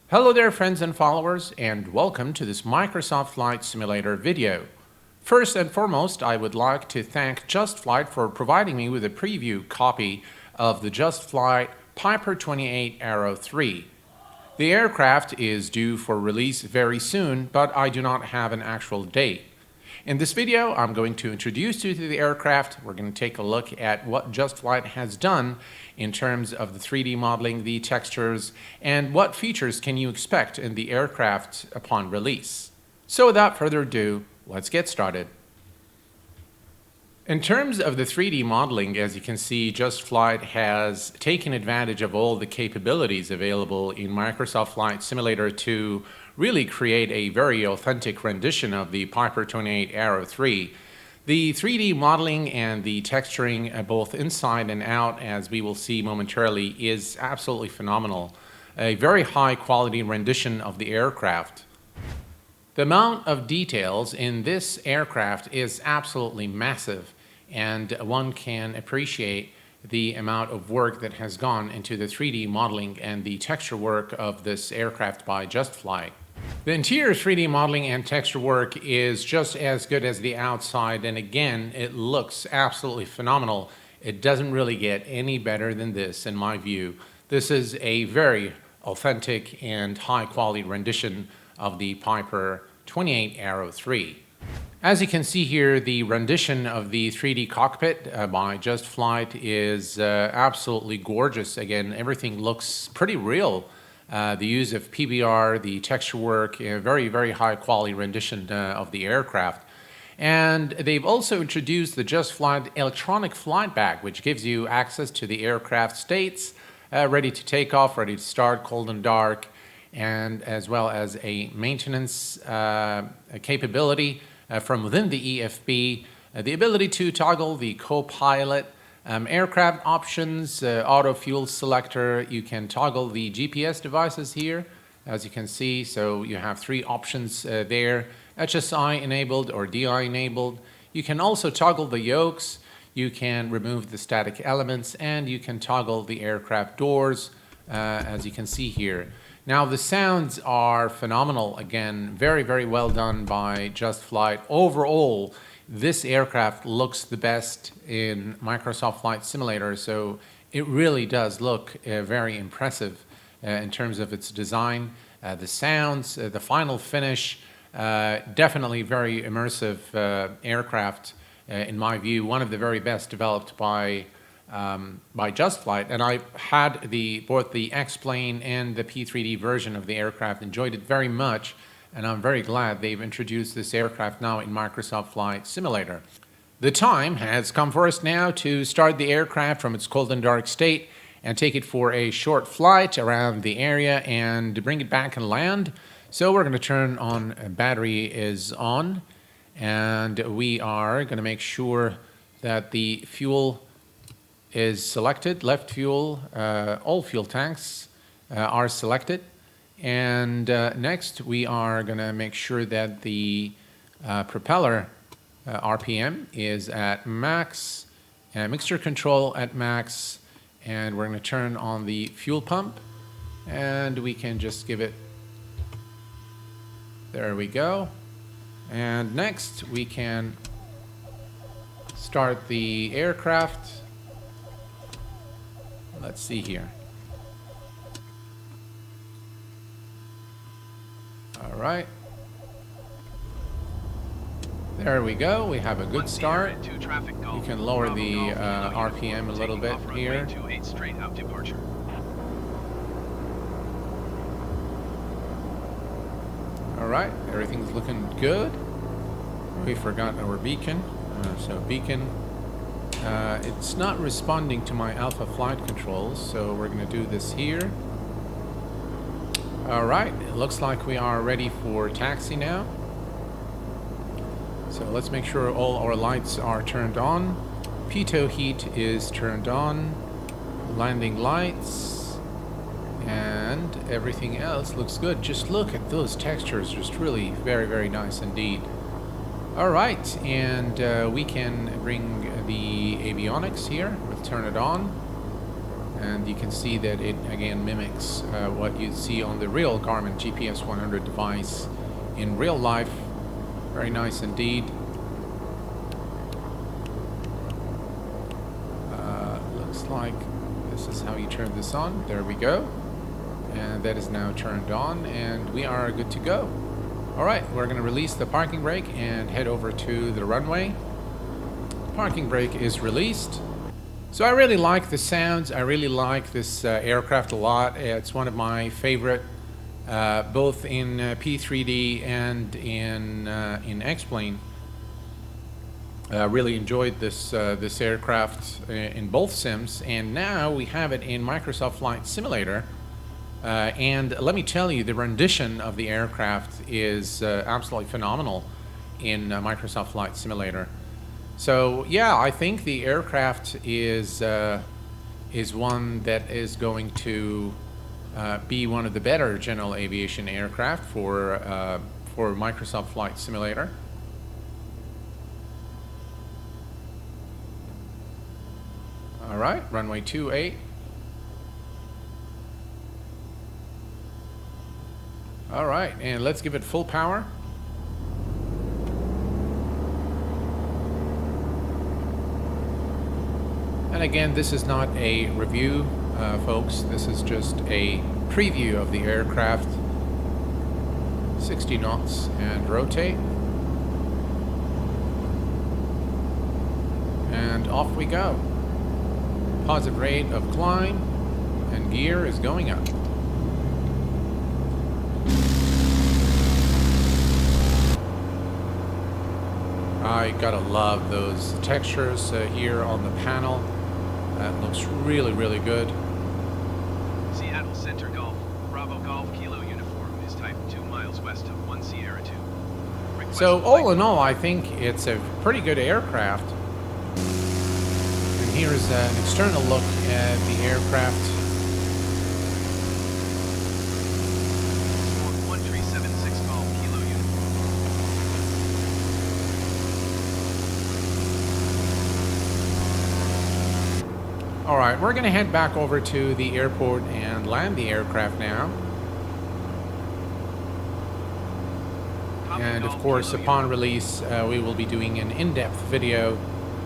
Hello there friends and followers, and welcome to this Microsoft Flight Simulator video. First and foremost, I would like to thank JustFlight for providing me with a preview copy of the JustFlight PA-28R 3. The aircraft is due for release very soon, but I do not have an actual date. In this video, I'm going to introduce you to the aircraft. We're going to take a look at what JustFlight has done in terms of the 3D modeling, the textures, and what features can you expect in the aircraft upon release. So without further ado, let's get started. In terms of the 3D modeling, as you can see, JustFlight has taken advantage of all the capabilities available in Microsoft Flight Simulator to really create a very authentic rendition of the PA-28R 3. The 3D modeling and the texturing, both inside and out, as we will see momentarily, is absolutely phenomenal. A very high quality rendition of the aircraft. The amount of details in this aircraft is absolutely massive, and one can appreciate the amount of work that has gone into the 3D modeling and the texture work of this aircraft by JustFlight. The interior 3D modeling and texture work is just as good as the outside, and again, it looks absolutely phenomenal. It doesn't really get any better than this in my view. This is a very authentic and high quality rendition of the PA-28R 3. As you can see here, the rendition of the 3D cockpit by JustFlight is absolutely gorgeous. Again, everything looks pretty real. The use of PBR, the texture work, a very, very high quality rendition of the aircraft. And they've also introduced the JustFlight electronic flight bag, which gives you access to the aircraft states, ready to take off, ready to start, cold and dark, and as well as a maintenance capability from within the EFB, the ability to toggle the co-pilot, aircraft options, auto fuel selector. You can toggle the GPS devices here, as you can see. So you have three options there, HSI enabled or DI enabled. You can also toggle the yokes. You can remove the static elements, and you can toggle the aircraft doors, as you can see here. Now the sounds are phenomenal. Again, very, very well done by JustFlight. Overall, this aircraft looks the best in Microsoft Flight Simulator, so it really does look very impressive in terms of its design, the sounds, the final finish. Definitely very immersive aircraft, in my view, one of the very best developed by JustFlight. And I had both the X-Plane and the P3D version of the aircraft, enjoyed it very much. And I'm very glad they've introduced this aircraft now in Microsoft Flight Simulator. The time has come for us now to start the aircraft from its cold and dark state and take it for a short flight around the area and bring it back and land. So we're going to turn on, battery is on, and we are going to make sure that the fuel is selected, left fuel, all fuel tanks are selected. And next, we are going to make sure that the propeller RPM is at max, mixture control at max, and we're going to turn on the fuel pump, and we can just give it, there we go. And next, we can start the aircraft. Let's see here. All right. There we go. We have a good start. You can lower the RPM a little bit here. All right. Everything's looking good. We forgot our beacon. So beacon, it's not responding to my alpha flight controls, so we're going to do this here. All right, it looks like we are ready for taxi now. So let's make sure all our lights are turned on. Pitot heat is turned on. Landing lights. And everything else looks good. Just look at those textures, just really very, very nice indeed. All right, and we can bring the avionics here. We'll turn it on. And you can see that it again mimics what you see on the real Garmin GPS 100 device in real life. Very nice indeed. Looks like this is how you turn this on. There we go. And that is now turned on, and we are good to go. All right, we're going to release the parking brake and head over to the runway. Parking brake is released. So I really like the sounds. I really like this aircraft a lot. It's one of my favorite, both in P3D and in X-Plane. Really enjoyed this aircraft in both sims, and now we have it in Microsoft Flight Simulator. And let me tell you, the rendition of the aircraft is absolutely phenomenal in Microsoft Flight Simulator. So yeah, I think the aircraft is one that is going to be one of the better general aviation aircraft for Microsoft Flight Simulator. All right, runway 28. All right, and let's give it full power. And again, this is not a review, folks. This is just a preview of the aircraft. 60 knots and rotate. And off we go. Positive rate of climb, and gear is going up. I gotta love those textures here on the panel. That looks really, really good. Seattle Center Golf, Bravo Golf Kilo uniform is type 2 miles west of 1 Sierra 2. Request So all in all, I think it's a pretty good aircraft. And here's an external look at the aircraft. 1376 Golf Kilo uniform. All right, we're gonna head back over to the airport and land the aircraft now. And of course, upon release, we will be doing an in-depth video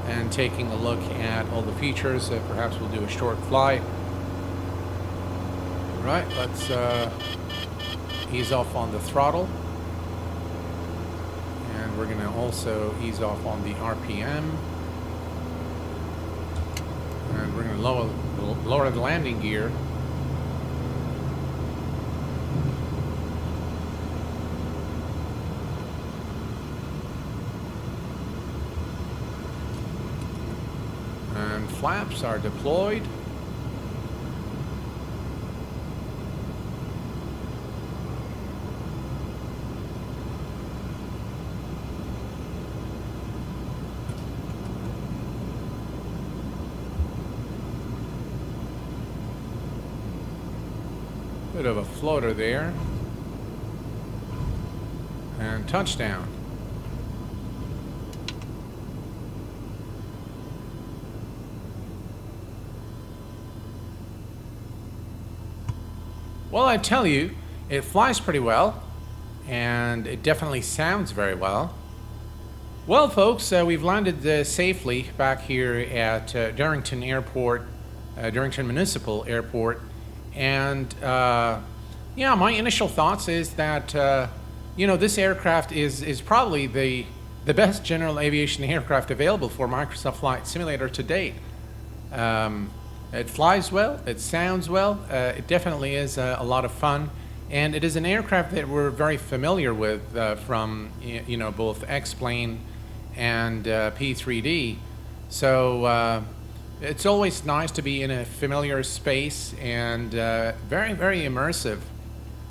and taking a look at all the features. Perhaps we'll do a short flight. All right, let's ease off on the throttle. And we're gonna also ease off on the RPM. And we're going to lower the landing gear. And flaps are deployed. Bit of a floater there. And touchdown. Well, I tell you, it flies pretty well, and it definitely sounds very well. Well, folks, we've landed safely back here at Darrington Airport, Darrington Municipal Airport. And yeah, my initial thoughts is that you know, this aircraft is probably the best general aviation aircraft available for Microsoft Flight Simulator to date. It flies well, it sounds well, it definitely is a lot of fun, and it is an aircraft that we're very familiar with from you know, both X-Plane and P3D. So it's always nice to be in a familiar space, and very, very immersive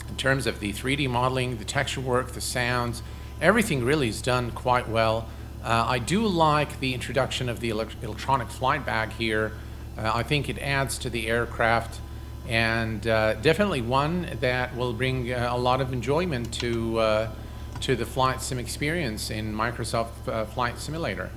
in terms of the 3D modeling, the texture work, the sounds. Everything really is done quite well. I do like the introduction of the electronic flight bag here. I think it adds to the aircraft, and definitely one that will bring a lot of enjoyment to the flight sim experience in Microsoft Flight Simulator.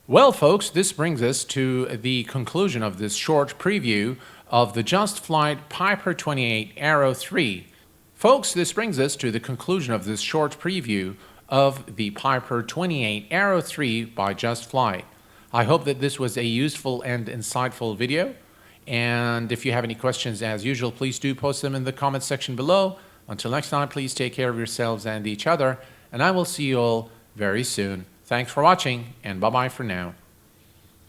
Well, folks, this brings us to the conclusion of this short preview of the JustFlight PA-28R Arrow 3. Folks, this brings us to the conclusion of this short preview of the PA-28R Arrow 3 by JustFlight. I hope that this was a useful and insightful video. And if you have any questions, as usual, please do post them in the comment section below. Until next time, please take care of yourselves and each other, and I will see you all very soon. Thanks for watching, and bye-bye for now.